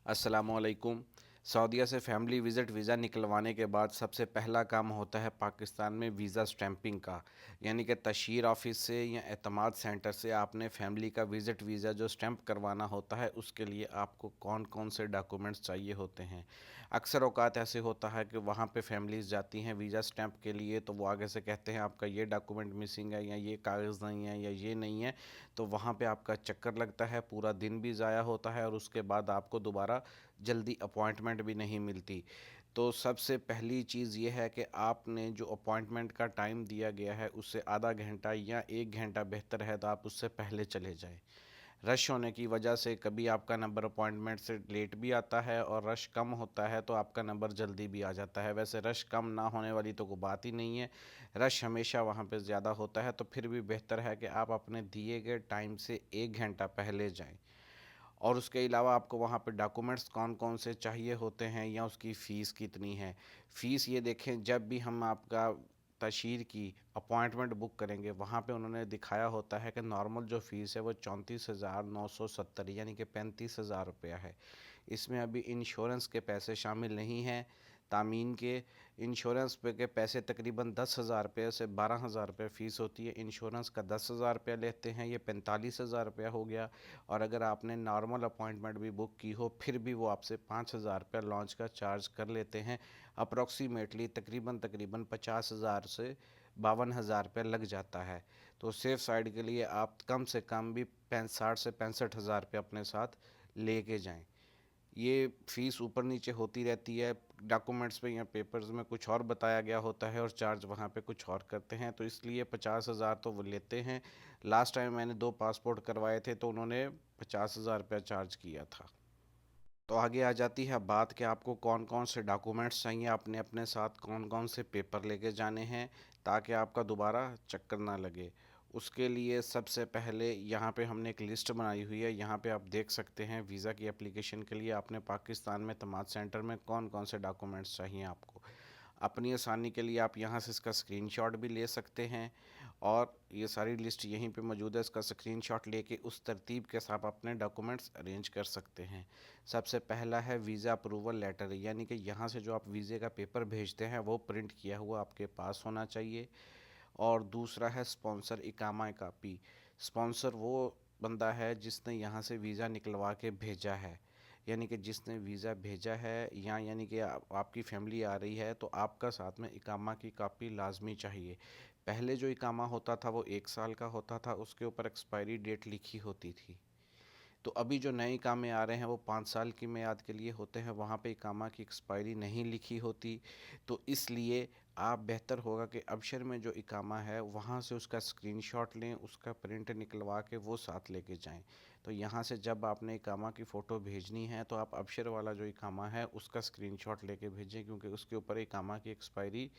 अस्सलामुअलैकुम। सऊदीया से family visit visa निकलवाने के बाद सबसे पहला काम होता है पाकिस्तान में वीज़ा स्टैंपिंग का। यानी कि तशहीर ऑफिस से या एतमाद सेंटर से आपने फैमिली का विज़िट वीज़ा जो स्टैंप करवाना होता है, उसके लिए आपको कौन कौन से डॉक्यूमेंट्स चाहिए होते हैं। अक्सर औक़ात ऐसे होता है कि वहाँ पे फैमिलीज़ जाती हैं वीज़ा स्टैंप के लिए, तो वो आगे से कहते हैं आपका ये डॉक्यूमेंट मिसिंग है या ये कागज़ नहीं है या ये नहीं है। तो वहाँ पे आपका चक्कर लगता है, पूरा दिन भी ज़ाया होता है और उसके बाद आपको दोबारा जल्दी अपॉइंटमेंट भी नहीं मिलती। तो सबसे पहली चीज़ ये है कि आपने जो अपॉइंटमेंट का टाइम दिया गया है उससे आधा घंटा या 1 घंटा बेहतर है तो आप उससे पहले चले जाएं। रश होने की वजह से कभी आपका नंबर अपॉइंटमेंट से लेट भी आता है और रश कम होता है तो आपका नंबर जल्दी भी आ जाता है। वैसे रश कम ना होने वाली तो कोई बात ही नहीं है, रश हमेशा वहाँ पे ज़्यादा होता है, तो फिर भी बेहतर है कि आप अपने दिए गए टाइम से 1 घंटा पहले जाएं। और उसके अलावा आपको वहाँ पे डॉक्यूमेंट्स कौन कौन से चाहिए होते हैं या उसकी फ़ीस कितनी है। फ़ीस ये देखें, जब भी हम आपका तशहीर की अपॉइंटमेंट बुक करेंगे वहाँ पे उन्होंने दिखाया होता है कि नॉर्मल जो फ़ीस है वो 34,970 यानी कि 35,000 रुपया है। इसमें अभी इंश्योरेंस के पैसे शामिल नहीं हैं। तामीन के इंश्योरेंस पे के पैसे तकरीबन 10,000 रुपये से 12,000 रुपये फ़ीस होती है। इंश्योरेंस का 10,000 रुपया लेते हैं, ये 45,000 रुपया हो गया। और अगर आपने नॉर्मल अपॉइंटमेंट भी बुक की हो फिर भी वो आपसे 5,000 रुपया लॉन्च का चार्ज कर लेते हैं। अप्रॉक्सीमेटली तकरीबन तकरीबन 50,000 से 52,000 रुपया लग जाता है। तो सेफ़ साइड के लिए आप कम से कम भी 60 से 65,000 रुपया अपने साथ लेके जाएं। ये फ़ीस ऊपर नीचे होती रहती है, डॉक्यूमेंट्स पे या पेपर्स में कुछ और बताया गया होता है और चार्ज वहाँ पे कुछ और करते हैं, तो इसलिए 50,000 तो वो लेते हैं। लास्ट टाइम मैंने 2 पासपोर्ट करवाए थे तो उन्होंने 50,000 रुपया चार्ज किया था। तो आगे आ जाती है बात कि आपको कौन कौन से डॉक्यूमेंट्स चाहिए, आपने अपने साथ कौन कौन से पेपर लेके जाने हैं ताकि आपका दोबारा चक्कर ना लगे। उसके लिए सबसे पहले यहाँ पे हमने एक लिस्ट बनाई हुई है, यहाँ पे आप देख सकते हैं वीज़ा की एप्लीकेशन के लिए आपने पाकिस्तान में तमाद सेंटर में कौन कौन से डॉक्यूमेंट्स चाहिए आपको। अपनी आसानी के लिए आप यहाँ से इसका स्क्रीनशॉट भी ले सकते हैं और ये सारी लिस्ट यहीं पे मौजूद है, इसका स्क्रीनशॉट लेके उस तरतीब के साथ अपने डॉक्यूमेंट्स अरेंज कर सकते हैं। सबसे पहला है वीज़ा अप्रूवल लेटर, यानी कि यहाँ से जो आप वीज़े का पेपर भेजते हैं वो प्रिंट किया हुआ आपके पास होना चाहिए। और दूसरा है स्पॉन्सर इकामा कापी। स्पॉन्सर वो बंदा है जिसने यहाँ से वीज़ा निकलवा के भेजा है, यानी कि जिसने वीज़ा भेजा है या यानी कि आपकी फ़ैमिली आ रही है तो आपका साथ में इकामा की कापी लाजमी चाहिए। पहले जो इकामा होता था वो 1 साल का होता था, उसके ऊपर एक्सपायरी डेट लिखी होती थी। तो अभी जो नए इकामे आ रहे हैं वो 5 साल की मियाद के लिए होते हैं, वहाँ पे इकामा की एक्सपायरी नहीं लिखी होती। तो इसलिए आप बेहतर होगा कि अबशर में जो इकामा है वहाँ से उसका स्क्रीनशॉट लें, उसका प्रिंट निकलवा के वो साथ लेके जाएं। तो यहाँ से जब आपने इकामा की फ़ोटो भेजनी है तो आप अबशर वाला जो इकामा है उसका स्क्रीनशॉट लेके भेजें, क्योंकि उसके ऊपर इकामा की एक्सपायरी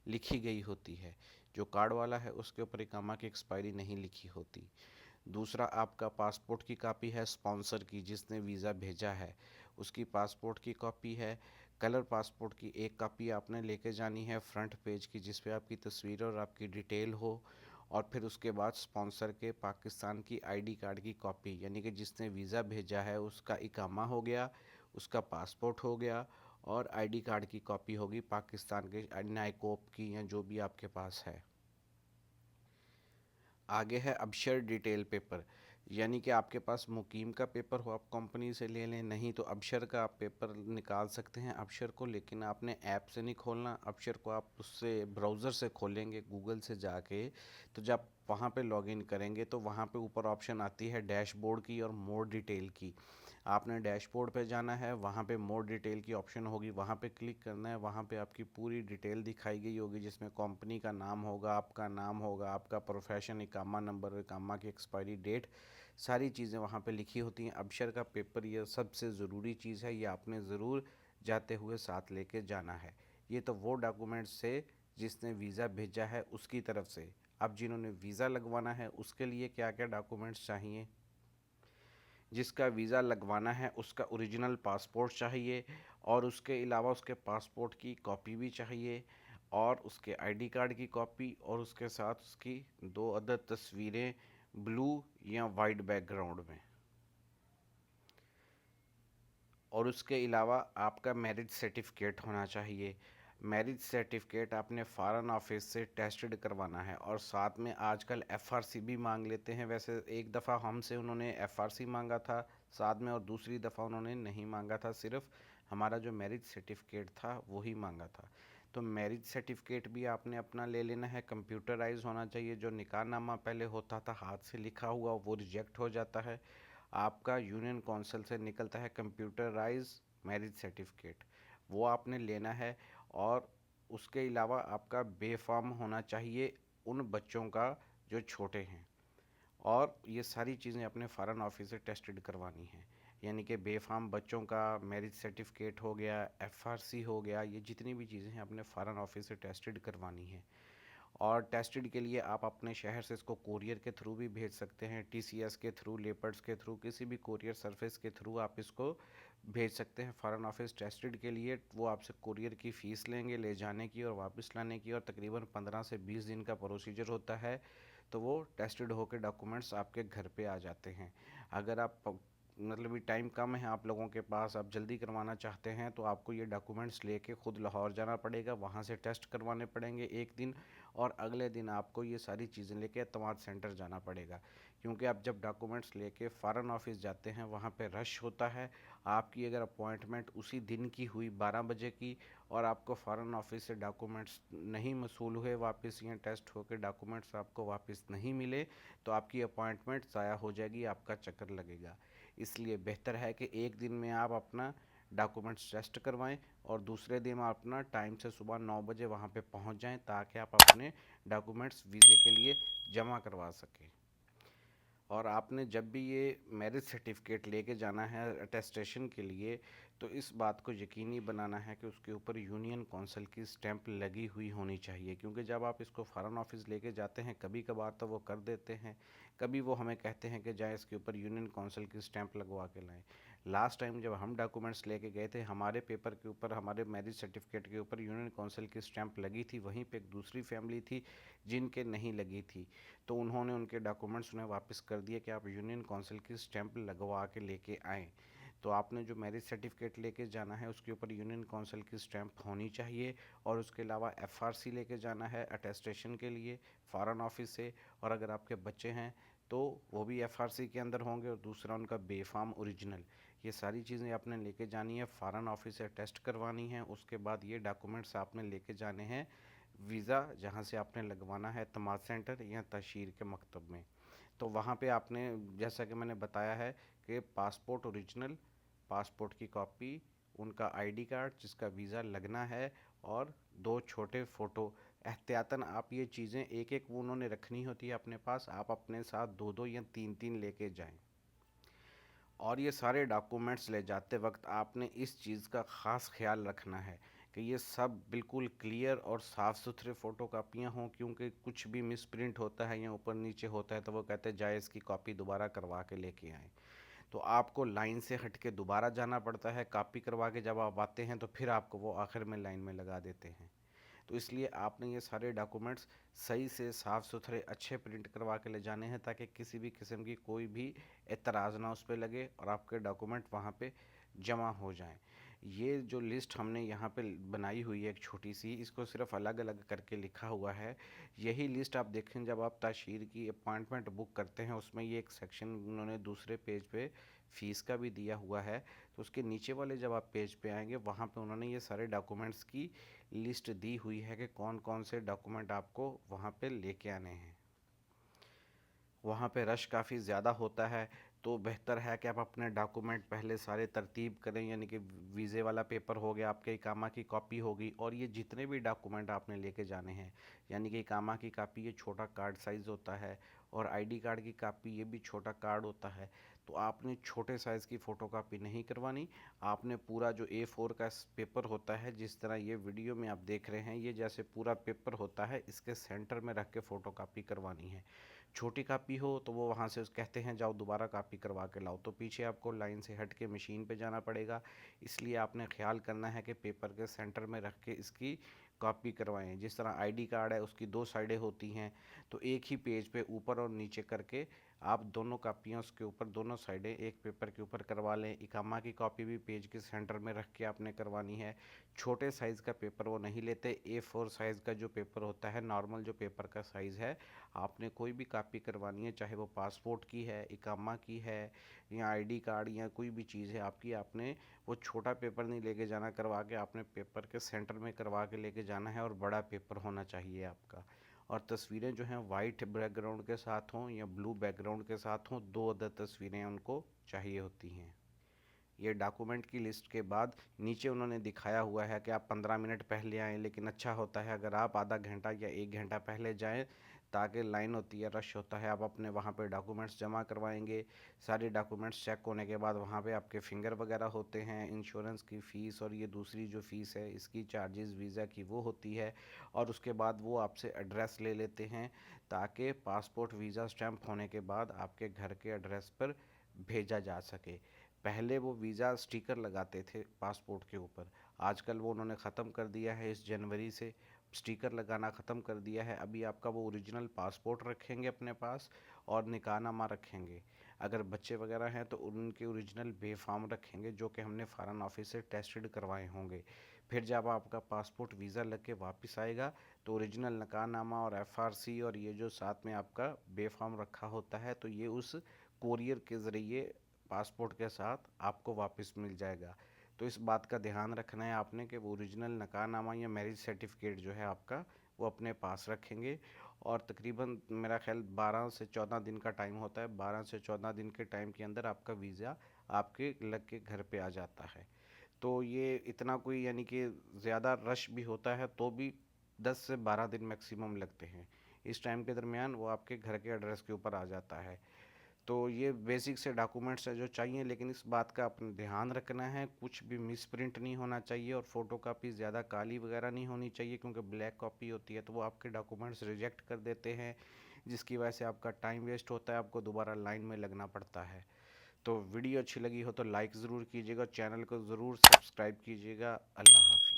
लिखी गई होती है। जो कार्ड वाला है उसके ऊपर इकामा की एक्सपायरी नहीं लिखी होती। दूसरा आपका पासपोर्ट की कापी है स्पॉन्सर की, जिसने वीज़ा भेजा है उसकी पासपोर्ट की कॉपी है। कलर पासपोर्ट की एक कापी आपने लेके जानी है फ्रंट पेज की, जिस पे आपकी तस्वीर और आपकी डिटेल हो। और फिर उसके बाद स्पॉन्सर के पाकिस्तान की आईडी कार्ड की कॉपी, यानी कि जिसने वीज़ा भेजा है उसका इकामा हो गया, उसका पासपोर्ट हो गया और आईडी कार्ड की कॉपी होगी पाकिस्तान के नाइकोप की या जो भी आपके पास है। आगे है अबशर डिटेल पेपर, यानी कि आपके पास मुकीम का पेपर हो आप कंपनी से ले लें, नहीं तो अबशर का आप पेपर निकाल सकते हैं अबशर को, लेकिन आपने ऐप से नहीं खोलना अबशर को, आप उससे ब्राउज़र से खोलेंगे गूगल से जाके। तो जब वहाँ पे लॉगिन करेंगे तो वहाँ पे ऊपर ऑप्शन आती है डैशबोर्ड की और मोर डिटेल की। आपने डैशबोर्ड पे जाना है, वहाँ पे मोर डिटेल की ऑप्शन होगी, वहाँ पे क्लिक करना है। वहाँ पे आपकी पूरी डिटेल दिखाई गई होगी, जिसमें कंपनी का नाम होगा, आपका नाम होगा, आपका प्रोफेशन, इकामा नंबर, इकामा की एक्सपायरी डेट, सारी चीज़ें वहाँ पे लिखी होती हैं। अबशर का पेपर ये सबसे ज़रूरी चीज़ है, ये आपने ज़रूर जाते हुए साथ लेके जाना है। ये तो वो डॉक्यूमेंट्स से जिसने वीज़ा भेजा है उसकी तरफ से। अब जिन्होंने वीज़ा लगवाना है उसके लिए क्या क्या डॉक्यूमेंट्स चाहिए। जिसका वीज़ा लगवाना है उसका ओरिजिनल पासपोर्ट चाहिए और उसके अलावा उसके पासपोर्ट की कॉपी भी चाहिए और उसके आईडी कार्ड की कॉपी और उसके साथ उसकी 2 अदद तस्वीरें ब्लू या वाइट बैकग्राउंड में। और उसके अलावा आपका मैरिज सर्टिफिकेट होना चाहिए। मैरिज सर्टिफिकेट आपने फ़ॉरेन ऑफिस से टेस्टेड करवाना है, और साथ में आजकल एफआरसी भी मांग लेते हैं। वैसे एक दफ़ा हमसे उन्होंने एफआरसी मांगा था साथ में, और दूसरी दफ़ा उन्होंने नहीं मांगा था, सिर्फ हमारा जो मैरिज सर्टिफिकेट था वही मांगा था। तो मैरिज सर्टिफिकेट भी आपने अपना ले लेना है, कंप्यूटराइज होना चाहिए। जो निकाहनामा पहले होता था हाथ से लिखा हुआ, वो रिजेक्ट हो जाता है। आपका यूनियन काउंसिल से निकलता है कंप्यूटराइज मैरिज सर्टिफिकेट, वो आपने लेना है। और उसके अलावा आपका बेफाम होना चाहिए उन बच्चों का जो छोटे हैं। और ये सारी चीज़ें अपने फ़ॉरेन ऑफिस से टेस्टेड करवानी है। यानी कि बेफाम बच्चों का मैरिज सर्टिफिकेट हो गया, एफआरसी हो गया, ये जितनी भी चीज़ें हैं अपने फ़ॉरेन ऑफिस से टेस्टेड करवानी है। और टेस्टेड के लिए आप अपने शहर से इसको कोरियर के थ्रू भी भेज सकते हैं, टीसीएस के थ्रू, लेपर्ड्स के थ्रू, किसी भी कोरियर सर्विस के थ्रू आप इसको भेज सकते हैं फ़ॉरेन ऑफिस टेस्टेड के लिए। वो आपसे कोरियर की फ़ीस लेंगे ले जाने की और वापस लाने की, और तकरीबन 15 से 20 दिन का प्रोसीजर होता है। तो वो टेस्टेड होकर डॉक्यूमेंट्स आपके घर पे आ जाते हैं। अगर आप मतलब भी टाइम कम है आप लोगों के पास, आप जल्दी करवाना चाहते हैं, तो आपको ये डॉक्यूमेंट्स लेके खुद लाहौर जाना पड़ेगा, वहाँ से टेस्ट करवाने पड़ेंगे एक दिन, और अगले दिन आपको ये सारी चीज़ें लेके एतमाद सेंटर जाना पड़ेगा। क्योंकि आप जब डॉक्यूमेंट्स लेके फ़ॉरेन ऑफिस जाते हैं वहाँ पे रश होता है। आपकी अगर अपॉइंटमेंट उसी दिन की हुई 12 बजे की, और आपको फ़ॉरेन ऑफिस से डॉक्यूमेंट्स नहीं मसूल हुए वापस, या टेस्ट होकर डॉक्यूमेंट्स आपको वापस नहीं मिले, तो आपकी अपॉइंटमेंट ज़ाया हो जाएगी, आपका चक्कर लगेगा। इसलिए बेहतर है कि एक दिन में आप अपना डॉक्यूमेंट्स टेस्ट करवाएं, और दूसरे दिन आप अपना टाइम से सुबह 9 बजे वहाँ पे पहुँच जाएं, ताकि आप अपने डॉक्यूमेंट्स वीज़े के लिए जमा करवा सकें। और आपने जब भी ये मैरिज सर्टिफिकेट लेके जाना है अटेस्टेशन के लिए, तो इस बात को यकीनी बनाना है कि उसके ऊपर यूनियन काउंसिल की स्टैंप लगी हुई होनी चाहिए। क्योंकि जब आप इसको फ़ॉरेन ऑफिस लेके जाते हैं, कभी कभार तो वो कर देते हैं, कभी वो हमें कहते हैं कि जाए इसके ऊपर यूनियन काउंसिल की स्टैंप लगवा के लाएं। लास्ट टाइम जब हम डॉक्यूमेंट्स लेके गए थे, हमारे पेपर के ऊपर, हमारे मैरिज सर्टिफिकेट के ऊपर यूनियन काउंसिल की स्टैंप लगी थी, वहीं पे एक दूसरी फैमिली थी जिनके नहीं लगी थी। तो उन्होंने उनके डॉक्यूमेंट्स उन्हें वापस कर दिए कि आप यूनियन काउंसिल की स्टैंप लगवा के लेके आएँ। तो आपने जो मैरिज सर्टिफिकेट लेके जाना है उसके ऊपर यूनियन काउंसिल की स्टैंप होनी चाहिए। और उसके अलावा एफआरसी लेके जाना है अटेस्टेशन के लिए फ़ॉरेन ऑफिस से। और अगर आपके बच्चे हैं तो वो भी एफआरसी के अंदर होंगे, और दूसरा उनका बेफाम ओरिजिनल। ये सारी चीज़ें आपने लेके जानी है, फ़ॉरेन ऑफिस से टेस्ट करवानी है। उसके बाद ये डॉक्यूमेंट्स आपने लेके जाने हैं वीज़ा जहाँ से आपने लगवाना है, तमाद सेंटर या तशहीर के मकतब में। तो वहाँ पे आपने, जैसा कि मैंने बताया है, कि पासपोर्ट ओरिजिनल, पासपोर्ट की कॉपी, उनका आईडी कार्ड जिसका वीज़ा लगना है, और दो छोटे फ़ोटो। एहतियातन आप ये चीज़ें एक एक वो उन्होंने रखनी होती है अपने पास, आप अपने साथ दो दो या तीन तीन लेके जाएं। और ये सारे डॉक्यूमेंट्स ले जाते वक्त आपने इस चीज़ का ख़ास ख्याल रखना है कि ये सब बिल्कुल क्लियर और साफ़ सुथरे फ़ोटो कापियाँ हों। क्योंकि कुछ भी मिस प्रिंट होता है या ऊपर नीचे होता है तो वो कहते हैं जाए इसकी कॉपी दोबारा करवा के लेके आएँ। तो आपको लाइन से हट के दोबारा जाना पड़ता है, कॉपी करवा के जब आप आते हैं तो फिर आपको वो आखिर में लाइन में लगा देते हैं। तो इसलिए आपने ये सारे डॉक्यूमेंट्स सही से साफ़ सुथरे अच्छे प्रिंट करवा के ले जाने हैं, ताकि किसी भी किस्म की कोई भी एतराज़ ना उस पे लगे, और आपके डॉक्यूमेंट वहाँ पे जमा हो जाएं। ये जो लिस्ट हमने यहाँ पे बनाई हुई है एक छोटी सी, इसको सिर्फ अलग अलग करके लिखा हुआ है। यही लिस्ट आप देखें जब आप ताशीर की अपॉइंटमेंट बुक करते हैं, उसमें ये एक सेक्शन उन्होंने दूसरे पेज पे फ़ीस का भी दिया हुआ है। तो उसके नीचे वाले जब आप पेज पे आएंगे, वहाँ पे उन्होंने ये सारे डॉक्यूमेंट्स की लिस्ट दी हुई है कि कौन कौन से डॉक्यूमेंट आपको वहाँ पे लेके आने हैं। वहाँ पे रश काफ़ी ज़्यादा होता है, तो बेहतर है कि आप अपने डॉक्यूमेंट पहले सारे तरतीब करें। यानी कि वीज़े वाला पेपर हो गया, आपके इकामा की कॉपी होगी, और ये जितने भी डॉक्यूमेंट आपने लेके जाने हैं, यानी कि इकामा की कॉपी ये छोटा कार्ड साइज़ होता है, और आईडी कार्ड की कॉपी ये भी छोटा कार्ड होता है। तो आपने छोटे साइज़ की फ़ोटोकॉपी नहीं करवानी, आपने पूरा जो A4 का पेपर होता है, जिस तरह ये वीडियो में आप देख रहे हैं, ये जैसे पूरा पेपर होता है, इसके सेंटर में रख के फ़ोटोकॉपी करवानी है। छोटी कापी हो तो वो वहाँ से कहते हैं जाओ दोबारा कापी करवा के लाओ, तो पीछे आपको लाइन से हट के मशीन पे जाना पड़ेगा। इसलिए आपने ख्याल करना है कि पेपर के सेंटर में रख के इसकी कॉपी करवाएं। जिस तरह आईडी कार्ड है उसकी दो साइडें होती हैं, तो एक ही पेज पे ऊपर और नीचे करके आप दोनों कापियाँ उसके ऊपर दोनों साइडें एक पेपर के ऊपर करवा लें। इकामा की कॉपी भी पेज के सेंटर में रख के आपने करवानी है। छोटे साइज़ का पेपर वो नहीं लेते, A4 साइज़ का जो पेपर होता है, नॉर्मल जो पेपर का साइज़ है, आपने कोई भी कॉपी करवानी है, चाहे वो पासपोर्ट की है, इकामा की है, या आईडी कार्ड या कोई भी चीज़ है आपकी, आपने वो छोटा पेपर नहीं लेके जाना करवा के, आपने पेपर के सेंटर में करवा के लेके जाना है, और बड़ा पेपर होना चाहिए आपका। और तस्वीरें जो हैं वाइट बैकग्राउंड के साथ हों या ब्लू बैकग्राउंड के साथ हों, 2 अदर तस्वीरें उनको चाहिए होती हैं। ये डॉक्यूमेंट की लिस्ट के बाद नीचे उन्होंने दिखाया हुआ है कि आप 15 मिनट पहले आएँ, लेकिन अच्छा होता है अगर आप आधा घंटा या 1 घंटा पहले जाएँ, ताकि लाइन होती है, रश होता है, आप अपने वहाँ पे डॉक्यूमेंट्स जमा करवाएंगे। सारे डॉक्यूमेंट्स चेक होने के बाद वहाँ पे आपके फिंगर वगैरह होते हैं, इंश्योरेंस की फ़ीस और ये दूसरी जो फ़ीस है इसकी चार्जेस वीज़ा की वो होती है, और उसके बाद वो आपसे एड्रेस ले लेते हैं, ताकि पासपोर्ट वीज़ा स्टैंप होने के बाद आपके घर के एड्रेस पर भेजा जा सके। पहले वो वीज़ा स्टिकर लगाते थे पासपोर्ट के ऊपर, आजकल वो उन्होंने ख़त्म कर दिया है, इस जनवरी से स्टिकर लगाना ख़त्म कर दिया है। अभी आपका वो ओरिजिनल पासपोर्ट रखेंगे अपने पास, और निकाहनामा रखेंगे। अगर बच्चे वगैरह हैं तो उनके ओरिजिनल बेफाम रखेंगे, जो कि हमने फ़ॉरेन ऑफिस से टेस्टेड करवाए होंगे। फिर जब आपका पासपोर्ट वीज़ा लग के वापस आएगा, तो ओरिजिनल निकाहनामा और FRC और ये जो साथ में आपका बेफाम रखा होता है, तो ये उस कोरियर के ज़रिए पासपोर्ट के साथ आपको वापस मिल जाएगा। तो इस बात का ध्यान रखना है आपने कि वो ओरिजिनल निकाहनामा या मैरिज सर्टिफिकेट जो है आपका, वो अपने पास रखेंगे। और तकरीबन मेरा ख्याल 12 से 14 दिन का टाइम होता है, 12 से 14 दिन के टाइम के अंदर आपका वीज़ा आपके लग के घर पे आ जाता है। तो ये इतना कोई यानी कि ज़्यादा रश भी होता है तो भी 10 से 12 दिन मैक्सिमम लगते हैं। इस टाइम के दरमियान वो आपके घर के एड्रेस के ऊपर आ जाता है। तो ये बेसिक से डॉक्यूमेंट्स हैं जो चाहिए, लेकिन इस बात का अपना ध्यान रखना है, कुछ भी मिस प्रिंट नहीं होना चाहिए, और फ़ोटो कापी ज़्यादा काली वगैरह नहीं होनी चाहिए, क्योंकि ब्लैक कॉपी होती है तो वो आपके डॉक्यूमेंट्स रिजेक्ट कर देते हैं, जिसकी वजह से आपका टाइम वेस्ट होता है, आपको दोबारा लाइन में लगना पड़ता है। तो वीडियो अच्छी लगी हो तो लाइक ज़रूर कीजिएगा, चैनल को ज़रूर सब्सक्राइब कीजिएगा। अल्लाह हाफ़िज़।